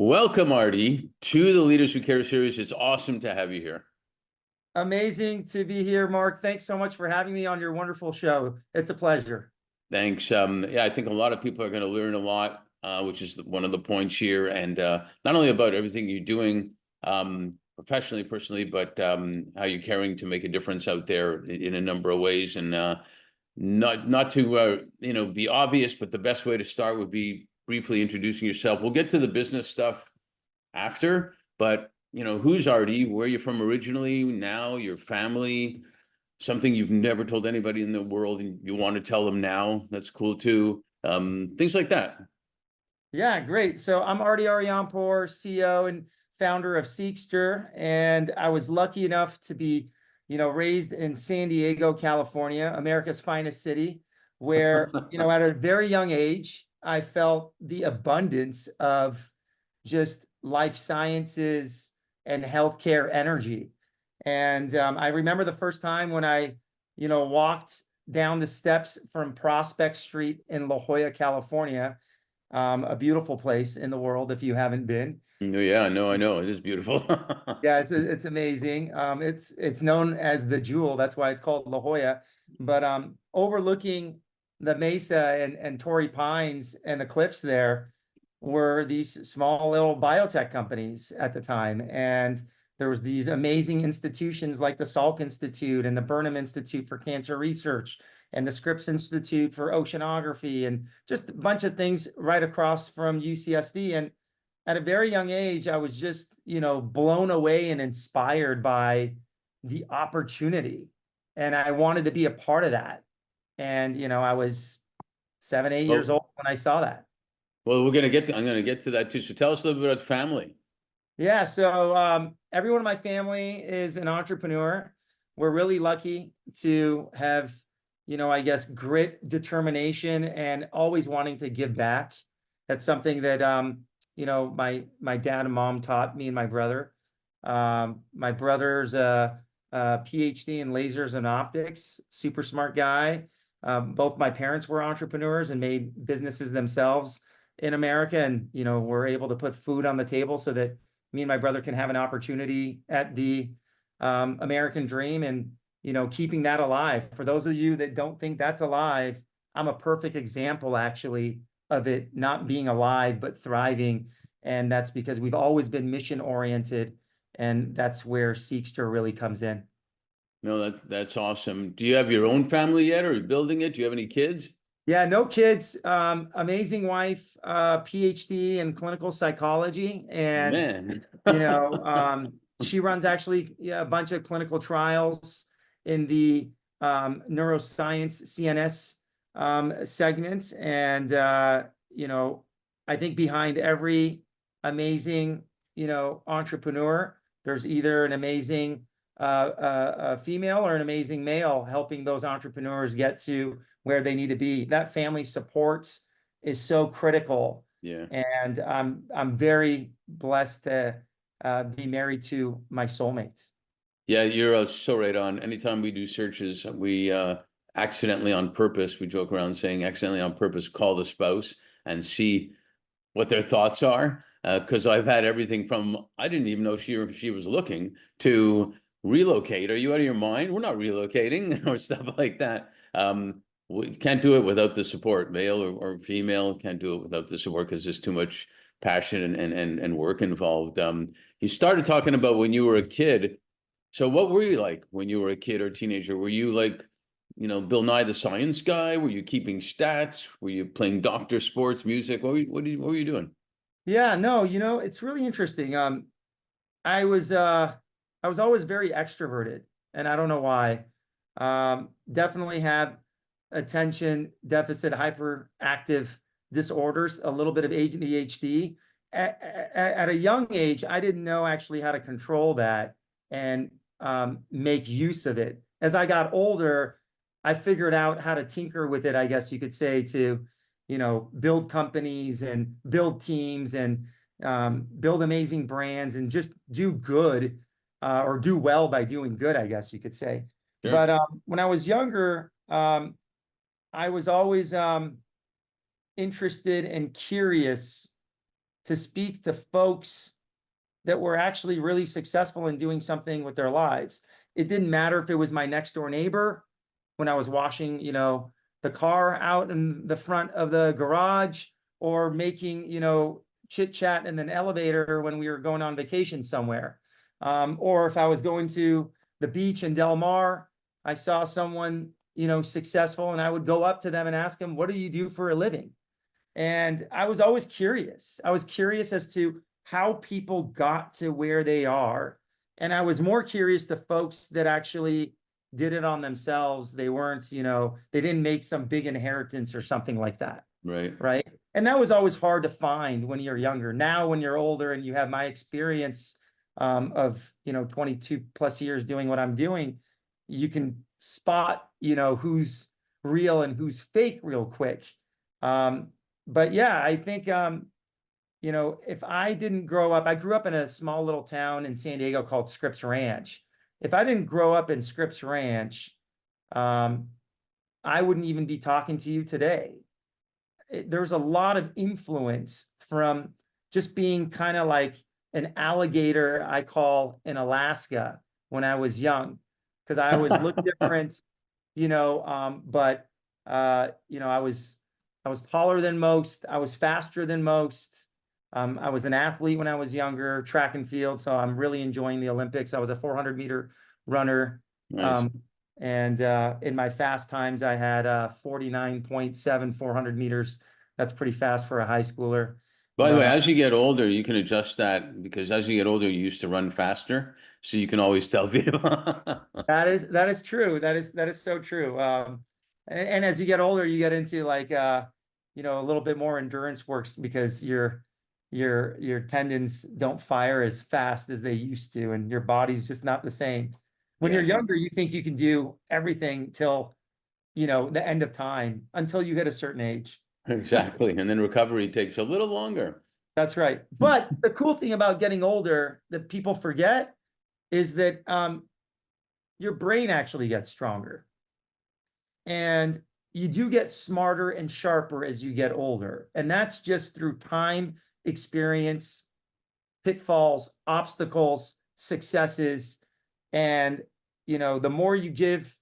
Welcome, Ardy, to the Leaders Who Care series. It's awesome to have you here. Amazing to be here, Mark. Thanks so much for having me on your wonderful show. It's a pleasure. Thanks. Yeah, I think a lot of people are going to learn a lot, which is one of the points here, and not only about everything you're doing professionally, personally, but how you're caring to make a difference out there in a number of ways. And not to be obvious, but the best way to start would be briefly introducing yourself. We'll get to the business stuff after, but who's Ardy? Where are you from originally? Now your family, something you've never told anybody in the world and you want to tell them now. That's cool too. Things like that. Yeah, great. So I'm Ardy Arianpour, CEO and founder of Seqster, and I was lucky enough to be, raised in San Diego, California, America's finest city, where, at a very young age, I felt the abundance of just life sciences and healthcare energy. And I remember the first time when I, walked down the steps from Prospect Street in La Jolla, California, a beautiful place in the world if you haven't been. No, yeah, no, I know. It is beautiful. Yeah, it's amazing. It's known as the Jewel. That's why it's called La Jolla. But overlooking the Mesa and Torrey Pines and the cliffs there were these small little biotech companies at the time. And there was these amazing institutions like the Salk Institute and the Burnham Institute for Cancer Research and the Scripps Institute for Oceanography and just a bunch of things right across from UCSD. And at a very young age, I was just, blown away and inspired by the opportunity. And I wanted to be a part of that. And, I was 7, 8 years Well, old when I saw that. I'm gonna get to that too. So tell us a little bit about family. Yeah, so everyone in my family is an entrepreneur. We're really lucky to have, I guess, grit, determination, and always wanting to give back. That's something that my dad and mom taught me and my brother. My brother's a PhD in lasers and optics, super smart guy. Both my parents were entrepreneurs and made businesses themselves in America, and were able to put food on the table so that me and my brother can have an opportunity at the American dream, and keeping that alive. For those of you that don't think that's alive, I'm a perfect example actually of it not being alive but thriving, and that's because we've always been mission oriented, and that's where Seqster really comes in. No, that's awesome. Do you have your own family yet, or are you building it? Do you have any kids? Yeah, no kids. Amazing wife, PhD in clinical psychology, and Man. she runs actually, yeah, a bunch of clinical trials in the neuroscience CNS segments. And I think behind every amazing entrepreneur, there's either an amazing female or an amazing male helping those entrepreneurs get to where they need to be. That family support is so critical. Yeah. And I'm very blessed to be married to my soulmates. Yeah, you're so right on. Anytime we do searches, we accidentally on purpose, we joke around saying accidentally on purpose, call the spouse and see what their thoughts are. Because I've had everything from, I didn't even know she was looking, to relocate. Are you out of your mind? We're not relocating or stuff like that. We can't do it without the support, male or female, can't do it without the support because there's too much passion and work involved. You started talking about when you were a kid. So what were you like when you were a kid or teenager? Were you like, Bill Nye the Science Guy? Were you keeping stats? Were you playing doctor sports, music? What were you doing? Yeah, no, it's really interesting. I was always very extroverted, and I don't know why. Definitely have attention deficit hyperactive disorders, a little bit of ADHD. At a young age, I didn't know actually how to control that and make use of it. As I got older, I figured out how to tinker with it, I guess you could say, to build companies and build teams and build amazing brands and just do good, or do well by doing good, I guess you could say. Sure. But when I was younger, I was always interested and curious to speak to folks that were actually really successful in doing something with their lives. It didn't matter if it was my next door neighbor when I was washing, the car out in the front of the garage, or making, chit chat in an elevator when we were going on vacation somewhere. Or if I was going to the beach in Del Mar, I saw someone, successful, and I would go up to them and ask them, what do you do for a living? And I was always curious. I was curious as to how people got to where they are. And I was more curious to folks that actually did it on themselves. They weren't, they didn't make some big inheritance or something like that. Right. Right. And that was always hard to find when you're younger. Now, when you're older and you have my experience of, 22 plus years doing what I'm doing, you can spot, who's real and who's fake real quick. But yeah, I think, if I didn't grow up, I grew up in a small little town in San Diego called Scripps Ranch. If I didn't grow up in Scripps Ranch, I wouldn't even be talking to you today. There's a lot of influence from just being kind of like an alligator, I call, in Alaska when I was young, because I always looked different, but I was taller than most. I was faster than most. I was an athlete when I was younger, track and field. So I'm really enjoying the Olympics. I was a 400-meter runner. Nice. And in my fast times, I had 49.7 400 meters. That's pretty fast for a high schooler. By the way, as you get older, you can adjust that, because as you get older, you used to run faster, so you can always tell people. That is true. That is so true. And as you get older, you get into like a little bit more endurance works, because your tendons don't fire as fast as they used to, and your body's just not the same. When Yeah. you're younger, you think you can do everything till the end of time, until you hit a certain age. Exactly. And then recovery takes a little longer. That's right. But the cool thing about getting older that people forget is that your brain actually gets stronger. And you do get smarter and sharper as you get older. And that's just through time, experience, pitfalls, obstacles, successes. And, the more you give,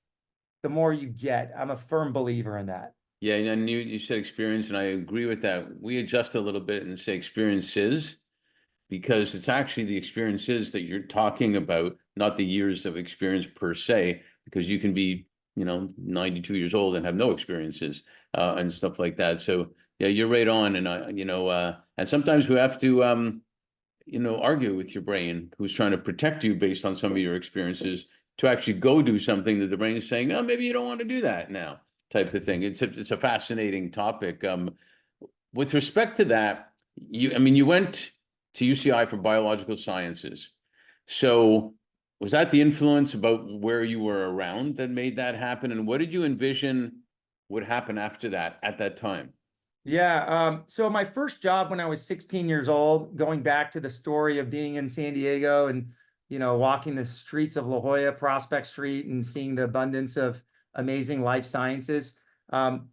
the more you get. I'm a firm believer in that. Yeah, and you said experience, and I agree with that. We adjust a little bit and say experiences, because it's actually the experiences that you're talking about, not the years of experience per se, because you can be, 92 years old and have no experiences and stuff like that. So yeah, you're right on. And and sometimes we have to argue with your brain, who's trying to protect you based on some of your experiences, to actually go do something that the brain is saying, oh, maybe you don't want to do that now, type of thing. It's a fascinating topic. With respect to that, you went to UCI for biological sciences. So was that the influence about where you were around that made that happen? And what did you envision would happen after that at that time? Yeah. So my first job when I was 16 years old, going back to the story of being in San Diego and, walking the streets of La Jolla, Prospect Street, and seeing the abundance of amazing life sciences. One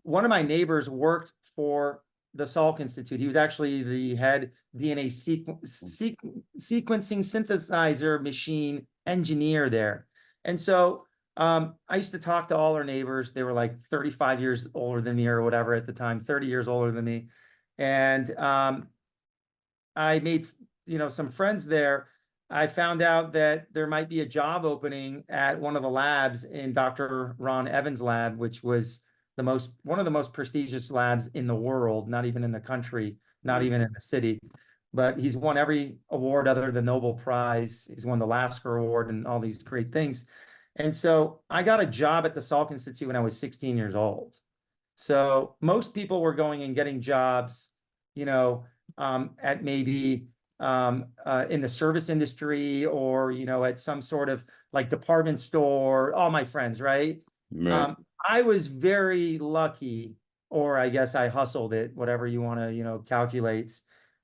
of my neighbors worked for the Salk Institute. He was actually the head DNA sequencing synthesizer machine engineer there. And so I used to talk to all our neighbors. They were like 35 years older than me or whatever at the time, 30 years older than me. And I made, some friends there. I found out that there might be a job opening at one of the labs in Dr. Ron Evans' lab, which was one of the most prestigious labs in the world, not even in the country, not even in the city. But he's won every award other than the Nobel Prize. He's won the Lasker Award and all these great things. And so I got a job at the Salk Institute when I was 16 years old. So most people were going and getting jobs, at maybe in the service industry, or, at some sort of like department store, all my friends, right? Right. I was very lucky, or I guess I hustled it, whatever you want to, calculate,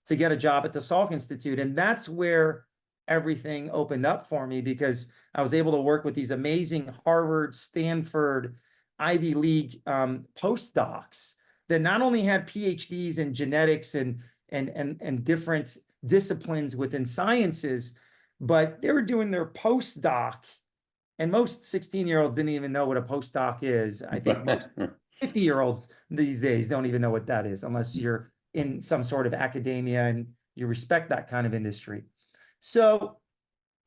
to get a job at the Salk Institute. And that's where everything opened up for me, because I was able to work with these amazing Harvard, Stanford, Ivy League postdocs that not only had PhDs in genetics and and different disciplines within sciences, but they were doing their postdoc, and most 16-year-olds didn't even know what a postdoc is. I think most 50-year-olds these days don't even know what that is, unless you're in some sort of academia and you respect that kind of industry. So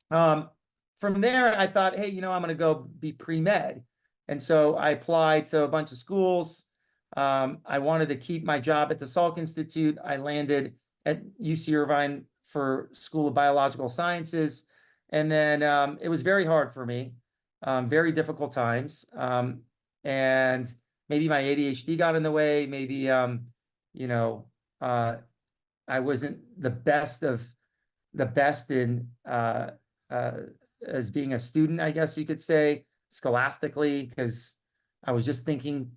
from there, I thought, hey, I'm going to go be pre-med. And so I applied to a bunch of schools. I wanted to keep my job at the Salk Institute. I landed at UC Irvine for School of Biological Sciences. And then it was very hard for me, very difficult times. And maybe my ADHD got in the way. Maybe, I wasn't the best in as being a student, I guess you could say, scholastically, because I was just thinking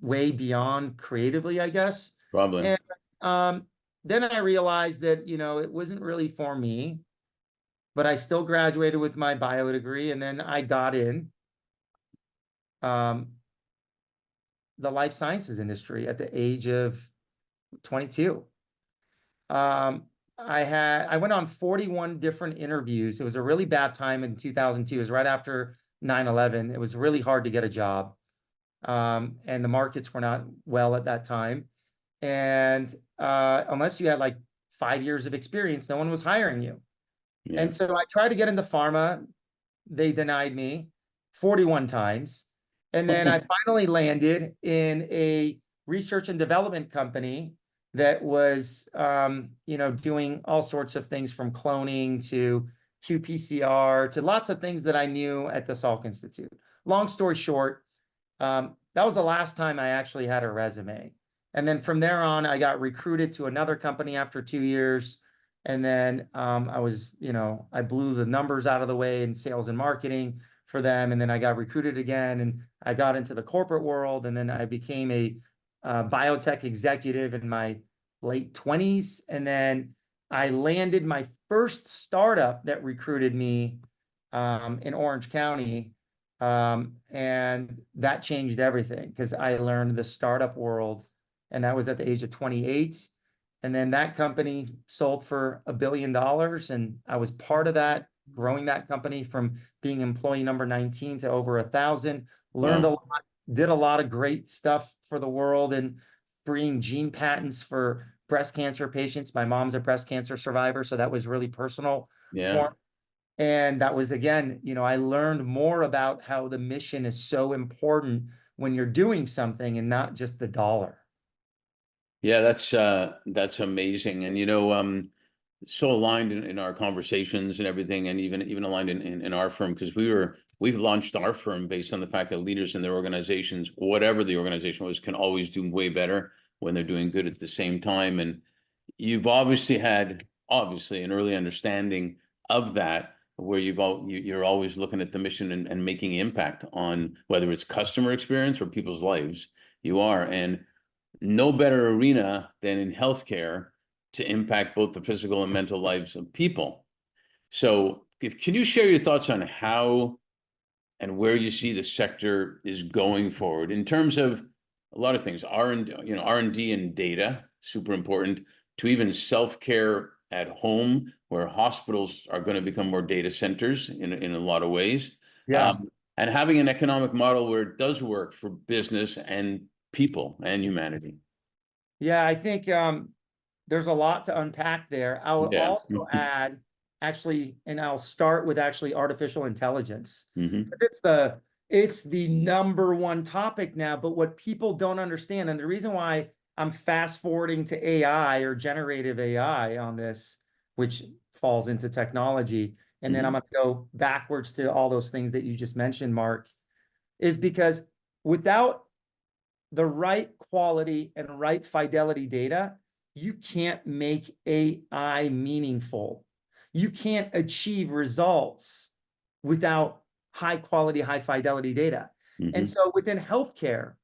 way beyond creatively, I guess. Probably. And then I realized that, it wasn't really for me, but I still graduated with my bio degree, and then I got in the life sciences industry at the age of 22. I went on 41 different interviews. It was a really bad time in 2002. It was right after 9/11. It was really hard to get a job. And the markets were not well at that time. And unless you had like 5 years of experience, no one was hiring you. Yeah. And so I tried to get into pharma. They denied me 41 times. And then I finally landed in a research and development company that was, doing all sorts of things from cloning to qPCR to lots of things that I knew at the Salk Institute. Long story short, that was the last time I actually had a resume. And then from there on, I got recruited to another company after 2 years. And then I blew the numbers out of the way in sales and marketing for them. And then I got recruited again, and I got into the corporate world. And then I became a biotech executive in my late 20s. And then I landed my first startup that recruited me in Orange County. And that changed everything, because I learned the startup world, and that was at the age of 28. And then that company sold for $1 billion. And I was part of that, growing that company from being employee number 19 to over 1,000, learned a lot, did a lot of great stuff for the world, and freeing gene patents for breast cancer patients. My mom's a breast cancer survivor, so that was really personal for me. And that was, again, I learned more about how the mission is so important when you're doing something and not just the dollar. Yeah, that's amazing. And so aligned in our conversations and everything, and even aligned in our firm, because we've launched our firm based on the fact that leaders in their organizations, whatever the organization was, can always do way better when they're doing good at the same time. And you've obviously had an early understanding of that, where you're always looking at the mission and making impact on whether it's customer experience or people's lives. You are, and no better arena than in healthcare to impact both the physical and mental lives of people. So can you share your thoughts on how and where you see the sector is going forward in terms of a lot of things, R&D and data, super important, to even self-care at home, where hospitals are going to become more data centers in a lot of ways. Yeah. And having an economic model where it does work for business and people and humanity. Yeah, I think there's a lot to unpack there. I will Yeah. also add, actually, and I'll start with actually artificial intelligence. Mm-hmm. It's the number one topic now, but what people don't understand, and the reason why I'm fast forwarding to AI or generative AI on this, which falls into technology, and then I'm going to go backwards to all those things that you just mentioned, Mark, is because without the right quality and right fidelity data, you can't make AI meaningful. You can't achieve results without high quality, high fidelity data. And so within healthcare,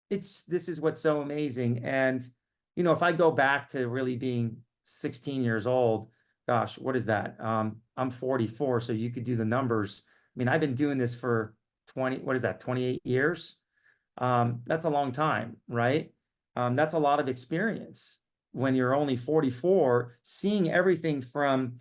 this is what's so amazing. And, if I go back to really being 16 years old, gosh, what is that? I'm 44, so you could do the numbers. I mean, I've been doing this for 28 years? That's a long time, right? That's a lot of experience. when you're only 44, seeing everything from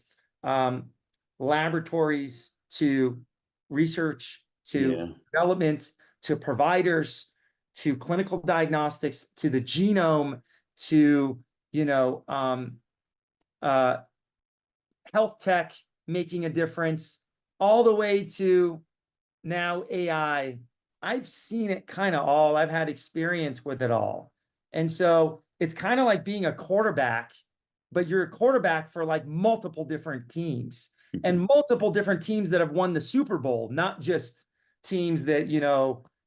laboratories to research to Yeah. development to providers to clinical diagnostics to the genome to uh, health tech making a difference, all the way to now AI. I've seen it kind of all. I've had experience with it all. And so it's kind of like being a quarterback, but you're a quarterback for like multiple different teams and multiple different teams that have won the Super Bowl, not just teams that,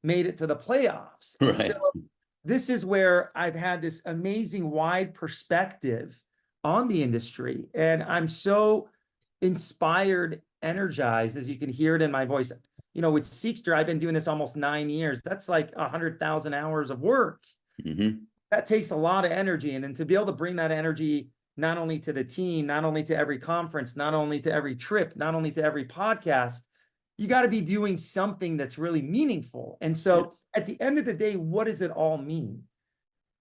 made it to the playoffs. And so Right. this is where I've had this amazing wide perspective on the industry. And I'm so inspired, energized, as you can hear it in my voice. With Seqster, I've been doing this almost 9 years. That's like 100,000 hours of work. Mm-hmm. That takes a lot of energy. And then to be able to bring that energy not only to the team, not only to every conference, not only to every trip, not only to every podcast, you got to be doing something that's really meaningful. And so at the end of the day, what does it all mean?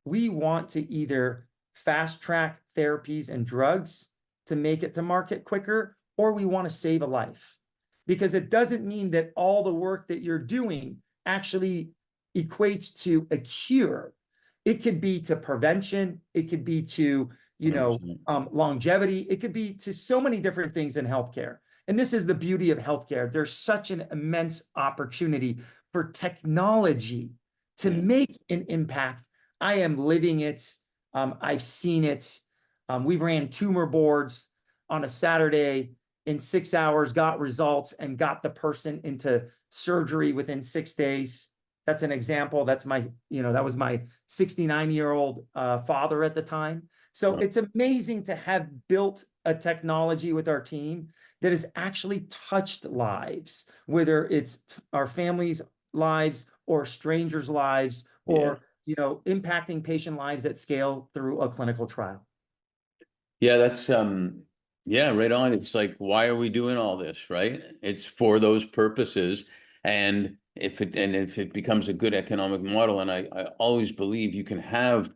We want to either fast track therapies and drugs to make it to market quicker, or we want to save a life. Because it doesn't mean that all the work that you're doing actually equates to a cure. It could be to prevention. It could be to, 100%. longevity. It could be to so many different things in healthcare. And this is the beauty of healthcare. There's such an immense opportunity for technology to make an impact. I am living it. I've seen it. We've ran tumor boards on a Saturday in 6 hours, got results, and got the person into surgery within 6 days. That's an example. That's that was my 69-year-old father at the time. So it's amazing to have built a technology with our team that has actually touched lives, whether it's our families' lives or strangers' lives or impacting patient lives at scale through a clinical trial. Yeah, that's yeah, right on. It's like, why are we doing all this, right? It's for those purposes. And if it becomes a good economic model, and I always believe you can have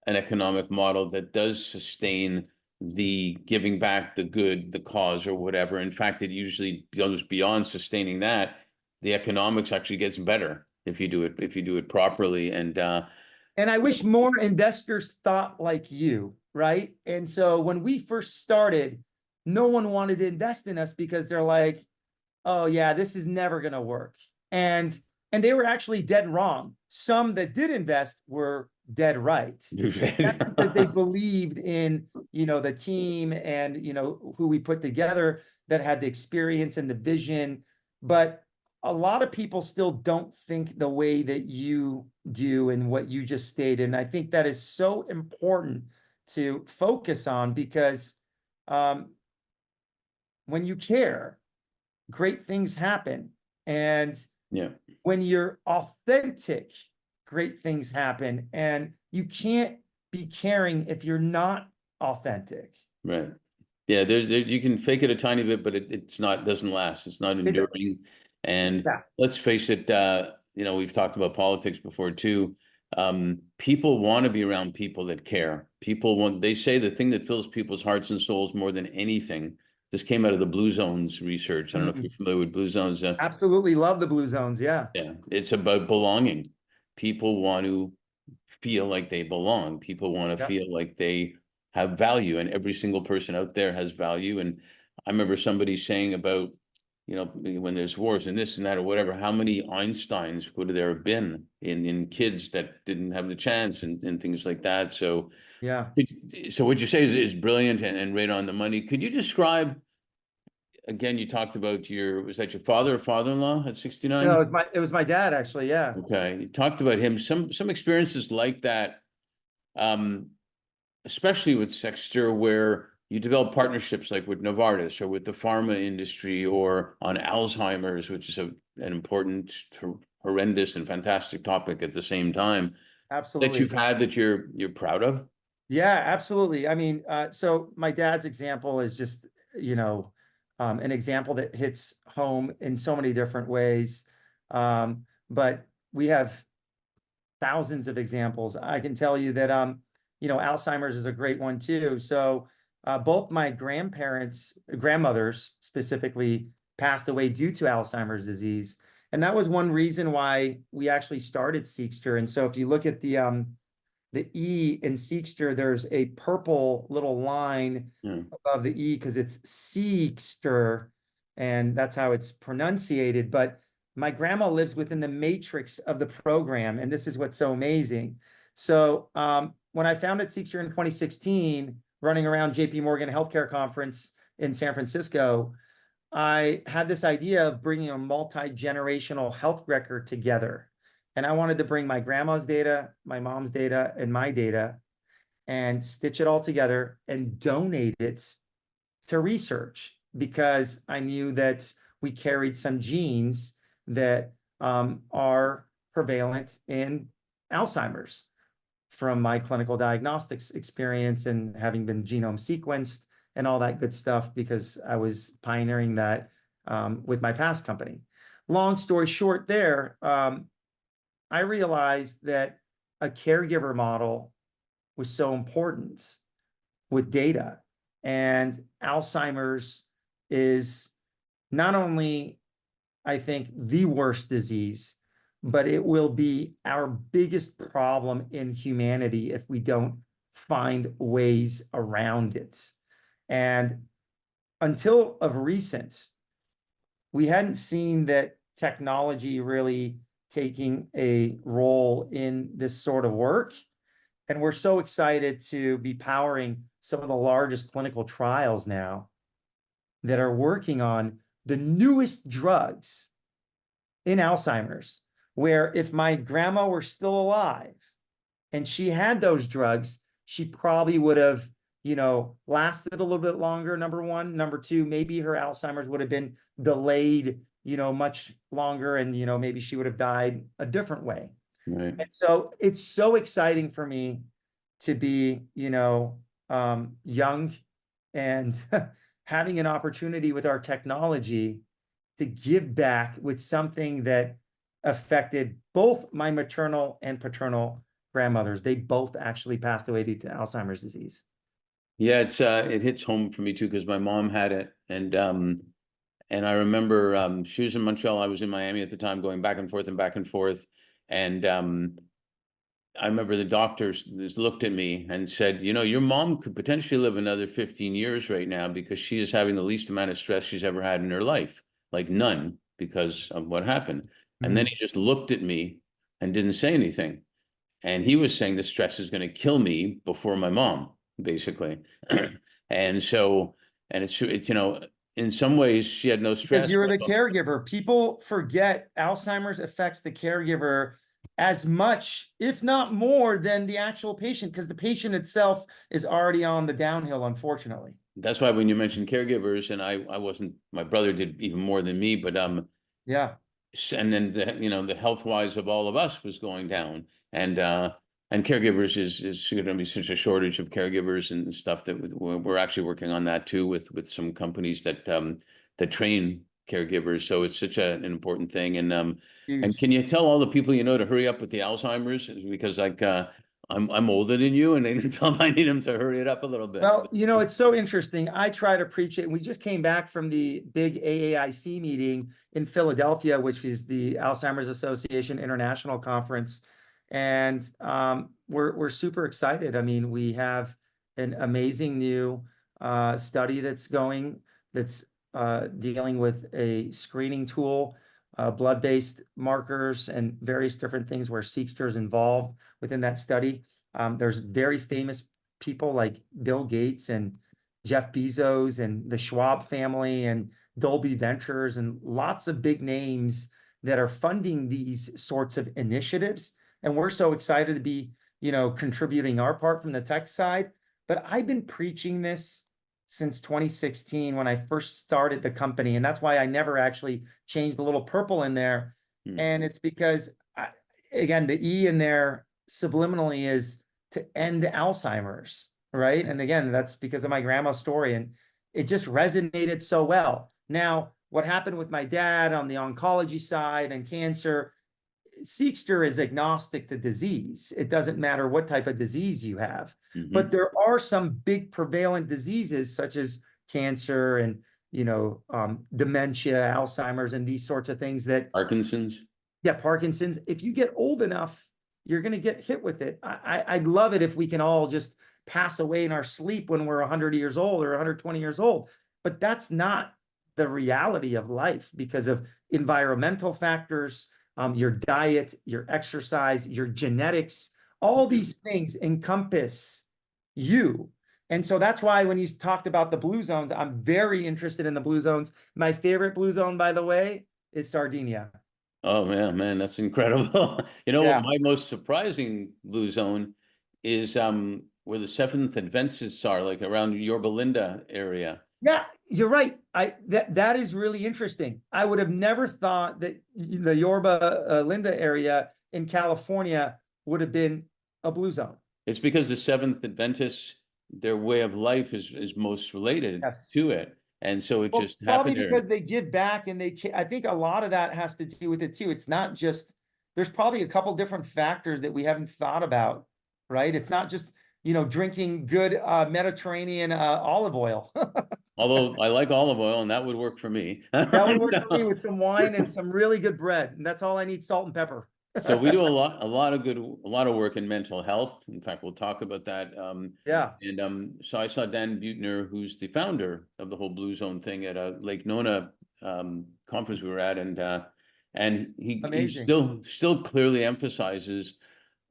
an economic model that does sustain the giving back, the good, the cause, or whatever. In fact, it usually goes beyond sustaining that. The economics actually gets better if you do it properly. And I wish more investors thought like you, right? And so when we first started, no one wanted to invest in us because they're like, oh yeah, this is never going to work. And they were actually dead wrong. Some that did invest were dead right. That's because they believed in, the team and, who we put together that had the experience and the vision. But a lot of people still don't think the way that you do and what you just stated. And I think that is so important to focus on because when you care, great things happen. And when you're authentic, great things happen. And you can't be caring if you're not authentic. Right. Yeah, you can fake it a tiny bit, but doesn't last. It's not enduring. And let's face it, we've talked about politics before too. People want to be around people that care. They say the thing that fills people's hearts and souls more than anything. This came out of the Blue Zones research. I don't know if you're familiar with Blue Zones. Absolutely love the Blue Zones. Yeah. Yeah, it's about belonging. People want to feel like they belong. People want to feel like they have value, and every single person out there has value. And I remember somebody saying about, when there's wars and this and that or whatever, how many Einsteins would there have been in kids that didn't have the chance and things like that. So so what you say is brilliant and right on the money. Could you describe again? You talked about was that your father or father-in-law at 69? No, it was my dad actually. Yeah. Okay, you talked about him. Some experiences like that. Especially with Seqster, where you develop partnerships like with Novartis or with the pharma industry or on Alzheimer's, which is an important, horrendous, and fantastic topic at the same time. Absolutely. That you've had that you're proud of? Yeah, absolutely. I mean, so my dad's example is just, an example that hits home in so many different ways. But we have thousands of examples. I can tell you that Alzheimer's is a great one too. So both my grandmothers specifically, passed away due to Alzheimer's disease. And that was one reason why we actually started Seqster. And so if you look at the E in Seqster, there's a purple little line above the E because it's Seqster, and that's how it's pronunciated. But my grandma lives within the matrix of the program, and this is what's so amazing. So when I founded Seqster in 2016, running around JP Morgan Healthcare Conference in San Francisco, I had this idea of bringing a multi-generational health record together. And I wanted to bring my grandma's data, my mom's data, and my data and stitch it all together and donate it to research, because I knew that we carried some genes that are prevalent in Alzheimer's from my clinical diagnostics experience and having been genome sequenced and all that good stuff, because I was pioneering that with my past company. Long story short there, I realized that a caregiver model was so important with data. And Alzheimer's is not only, I think, the worst disease, but it will be our biggest problem in humanity if we don't find ways around it. And until of recent, we hadn't seen that technology really taking a role in this sort of work. And we're so excited to be powering some of the largest clinical trials now that are working on the newest drugs in Alzheimer's, where if my grandma were still alive and she had those drugs, she probably would have, lasted a little bit longer, number one. Number two, maybe her Alzheimer's would have been delayed, much longer, and, maybe she would have died a different way. Right. And so it's so exciting for me to be, young and having an opportunity with our technology to give back with something that affected both my maternal and paternal grandmothers. They both actually passed away due to Alzheimer's disease. Yeah, it hits home for me too, because my mom had it, and I remember she was in Montreal, I was in Miami at the time, going back and forth and back and forth, and I remember the doctors just looked at me and said, your mom could potentially live another 15 years right now, because she is having the least amount of stress she's ever had in her life, like none, because of what happened. And then he just looked at me and didn't say anything. And he was saying the stress is going to kill me before my mom, basically. And so, and it's, in some ways she had no Because stress. you're the caregiver. People forget Alzheimer's affects the caregiver as much, if not more, than the actual patient, because the patient itself is already on the downhill, unfortunately. That's why when you mentioned caregivers, and I wasn't, my brother did even more than me, but Yeah. and then the health wise of all of us was going down, and caregivers is going to be such a shortage of caregivers and stuff that we're actually working on that too with some companies that train caregivers. So it's such an important thing. And Huge. can you tell all the people to hurry up with the Alzheimer's? Because I'm older than you, and they tell them I need them to hurry it up a little bit. Well, it's so interesting. I try to preach it. And we just came back from the big AAIC meeting in Philadelphia, which is the Alzheimer's Association International Conference. And we're super excited. I mean, we have an amazing new study that's dealing with a screening tool, blood-based markers, and various different things where Seqster is involved within that study. There's very famous people like Bill Gates and Jeff Bezos and the Schwab family and Dolby Ventures and lots of big names that are funding these sorts of initiatives. And we're so excited to be, contributing our part from the tech side. But I've been preaching this since 2016 when I first started the company. And that's why I never actually changed the little purple in there. And it's because, again, the E in there subliminally is to end Alzheimer's, right? And again, that's because of my grandma's story, and it just resonated so well. Now, what happened with my dad on the oncology side and cancer, Seqster is agnostic to disease. It doesn't matter what type of disease you have. Mhm. But there are some big prevalent diseases such as cancer and, dementia, Alzheimer's, and these sorts of things that, Parkinson's. yeah, Parkinson's. If you get old enough, you're going to get hit with it. I'd love it if we can all just pass away in our sleep when we're 100 years old or 120 years old. But that's not the reality of life because of environmental factors, your diet, your exercise, your genetics, all these things encompass you. And so that's why when you talked about the blue zones, I'm very interested in the blue zones. My favorite blue zone, by the way, is Sardinia. Oh man, that's incredible. You know what Yeah. my most surprising blue zone is where the Seventh Adventists are, like around Yorba Linda area. Yeah, you're right. That is really interesting. I would have never thought that the Yorba Linda area in California would have been a blue zone. It's because the Seventh Adventists, their way of life is most related Yes. to it. And so it Well, just probably happened there. because they give back and I think a lot of that has to do with it too. It's not just, there's probably a couple different factors that we haven't thought about, right? It's not just, drinking good Mediterranean olive oil. Although I like olive oil and that would work for me. That would work for me with some wine and some really good bread. And that's all I need, salt and pepper. So we do a lot of work in mental health. In fact, we'll talk about that. Yeah. And so I saw Dan Buettner, who's the founder of the whole Blue Zone thing, at a Lake Nona conference we were at, and he Amazing. still clearly emphasizes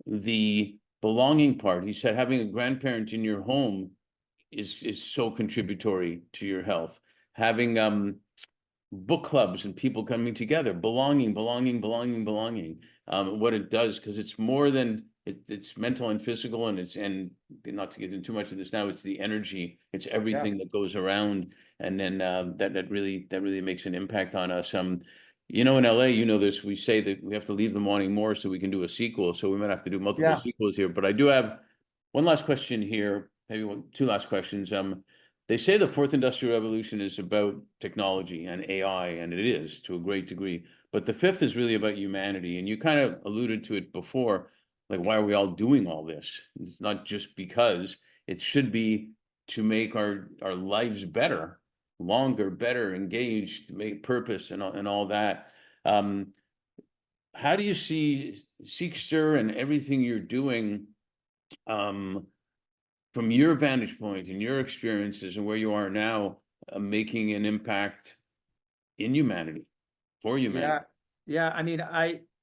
the belonging part. He said having a grandparent in your home is so contributory to your health. Having book clubs and people coming together, belonging. What it does, because it's more than it's mental and physical, and not to get into too much of this now, it's the energy, it's everything that goes around, and then that really makes an impact on us. In LA, this, we say that we have to leave them wanting more so we can do a sequel. So we might have to do multiple sequels here. But I do have one last question here, maybe two last questions. They say the fourth industrial revolution is about technology and AI, and it is to a great degree. But the fifth is really about humanity. And you kind of alluded to it before, like, why are we all doing all this? It's not just because. It should be to make our lives better, longer, better, engaged, to make purpose and all that. How do you see Seqster and everything you're doing from your vantage point and your experiences and where you are now, making an impact in humanity, for humanity? Yeah. I mean,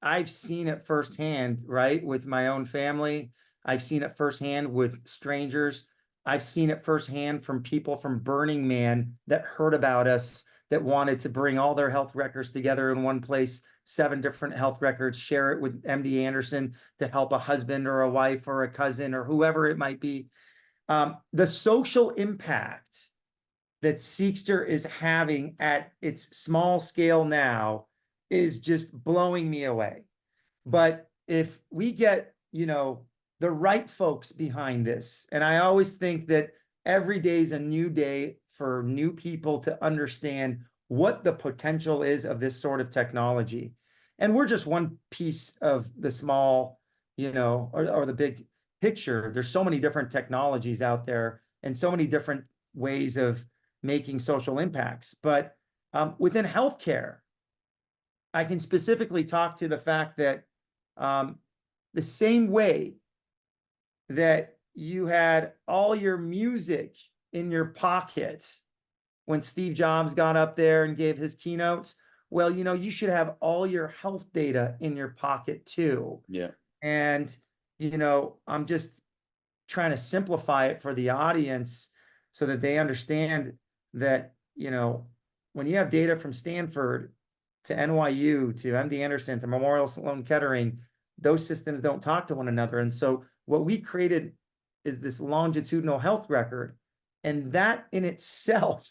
I've seen it firsthand, right? With my own family. I've seen it firsthand with strangers. I've seen it firsthand from people from Burning Man that heard about us, that wanted to bring all their health records together in one place, 7 different health records, share it with MD Anderson to help a husband or a wife or a cousin or whoever it might be. The social impact that Seqster is having at its small scale now is just blowing me away. But if we get, the right folks behind this, and I always think that every day is a new day for new people to understand what the potential is of this sort of technology. And we're just one piece of the small, or the big picture. There's so many different technologies out there and so many different ways of making social impacts. But within healthcare, I can specifically talk to the fact that the same way that you had all your music in your pocket when Steve Jobs got up there and gave his keynotes, well, you should have all your health data in your pocket too. Yeah. And, I'm just trying to simplify it for the audience so that they understand that, when you have data from Stanford to NYU to MD Anderson to Memorial Sloan Kettering, those systems don't talk to one another. And so what we created is this longitudinal health record. And that in itself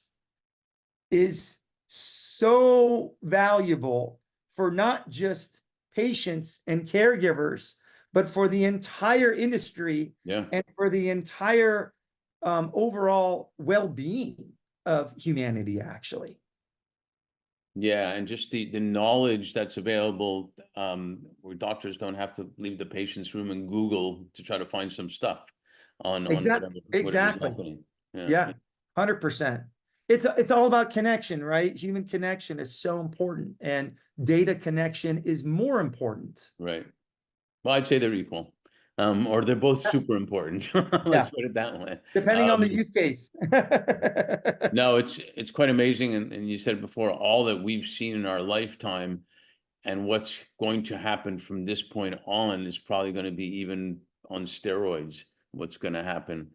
is so valuable for not just patients and caregivers, but for the entire industry and for the entire overall well-being of humanity, actually. Yeah, and just the knowledge that's available, where doctors don't have to leave the patient's room and Google to try to find some stuff on whatever's Exactly. happening. Yeah, 100%. It's all about connection, right? Human connection is so important, and data connection is more important. Right. Well, I'd say they're equal, or they're both super important. Let's Yeah, put it that way. depending on the use case. No, it's quite amazing, and you said before, all that we've seen in our lifetime, and what's going to happen from this point on is probably going to be even on steroids. What's going to happen?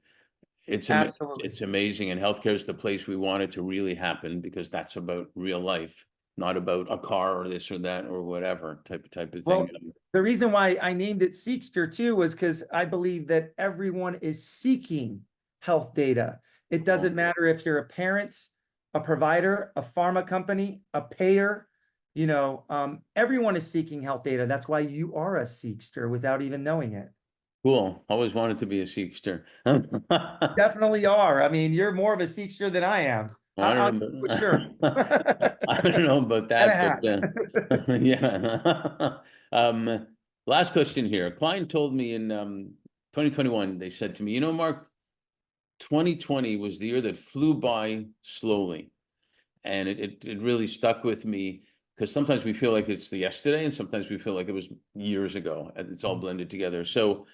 Absolutely. It's amazing, and healthcare is the place we want it to really happen, because that's about real life, not about a car or this or that or whatever type of Well, thing. the reason why I named it Seqster too was because I believe that everyone is seeking health data. It doesn't matter if you're a parent, a provider, a pharma company, a payer, everyone is seeking health data. That's why you are a Seqster without even knowing it. Cool. Always wanted to be a Seqster. Definitely are. I mean, you're more of a Seqster than I am. I I'll don't give know. you a shirt. I don't know about And a that, hat. but yeah. Last question here. A client told me in 2021, they said to me, Mark, 2020 was the year that flew by slowly. And it really stuck with me, because sometimes we feel like it's the yesterday, and sometimes we feel like it was years ago, and it's all blended together. So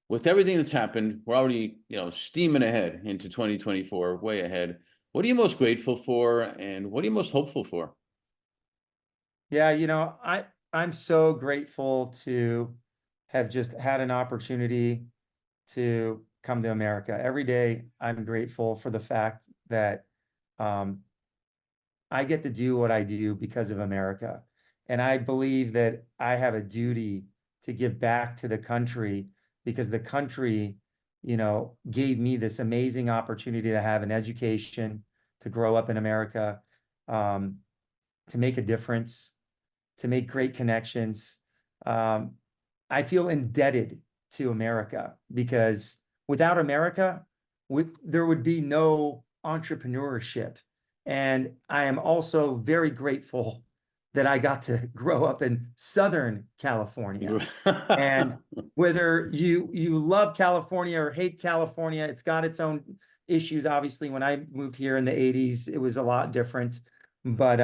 with everything that's happened, we're already, steaming ahead into 2024, way ahead. What are you most grateful for, and what are you most hopeful for? Yeah, I'm so grateful to have just had an opportunity to come to America. Every day, I'm grateful for the fact that um, I get to do what I do because of America. And I believe that I have a duty to give back to the country, because the country, gave me this amazing opportunity to have an education, to grow up in America, um, to make a difference, to make great connections. Um, I feel indebted to America, because without America, there would be no entrepreneurship. And I am also very grateful that I got to grow up in Southern California. And whether you love California or hate California, it's got its own issues. Obviously, when I moved here in the 80s, it was a lot different. But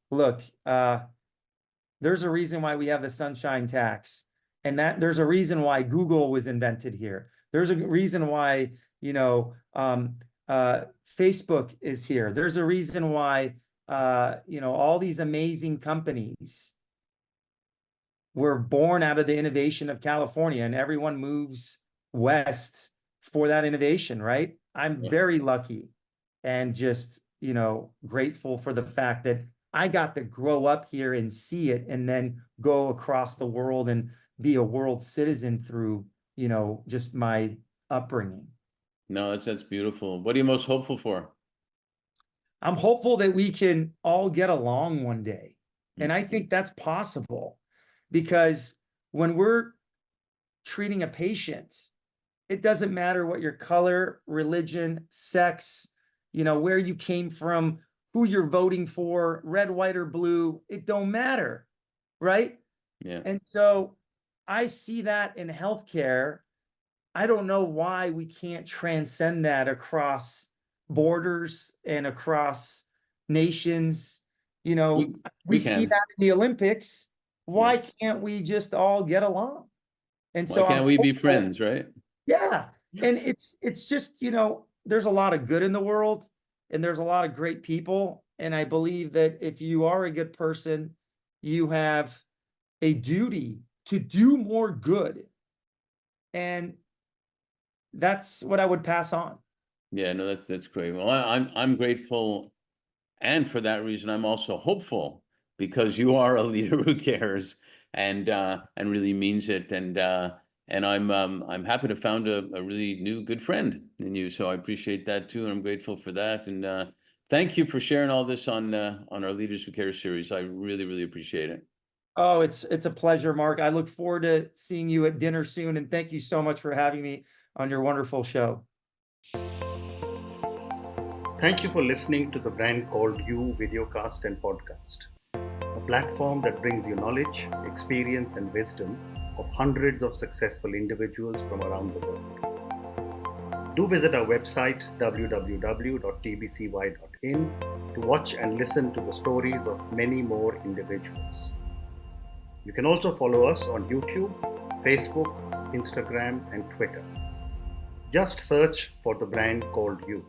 look, there's a reason why we have the sunshine tax, and that there's a reason why Google was invented here. There's a reason why, Facebook is here. There's a reason why, all these amazing companies were born out of the innovation of California, and everyone moves west for that innovation, right? I'm very lucky and just, grateful for the fact that I got to grow up here and see it, and then go across the world and be a world citizen through, just my upbringing. No, that's beautiful. What are you most hopeful for? I'm hopeful that we can all get along one day. And I think that's possible, because when we're treating a patient, it doesn't matter what your color, religion, sex, where you came from, who you're voting for, red, white, or blue, it don't matter, right? Yeah. And so I see that in healthcare. I don't know why we can't transcend that across borders and across nations. We see can. that in the Olympics. Yeah. Why can't we just all get along? And Why so I'm can't we be hopeful. friends, right? Yeah. And it's just, there's a lot of good in the world, and there's a lot of great people. And I believe that if you are a good person, you have a duty to do more good. And that's what I would pass on. Yeah, no, that's great. Well, I'm grateful, and for that reason, I'm also hopeful, because you are a leader who cares, and really means it, and I'm happy to found a really new good friend in you. So I appreciate that too, and I'm grateful for that. And thank you for sharing all this on our Leaders Who Care series. I really appreciate it. Oh, it's a pleasure, Mark. I look forward to seeing you at dinner soon. And thank you so much for having me on your wonderful show. Thank you for listening to the Brand Called You videocast and podcast. platform that brings you knowledge, experience, and wisdom of hundreds of successful individuals from around the world. Do visit our website www.tbcy.in to watch and listen to the stories of many more individuals. You can also follow us on YouTube, Facebook, Instagram, and Twitter. Just search for the brand called You.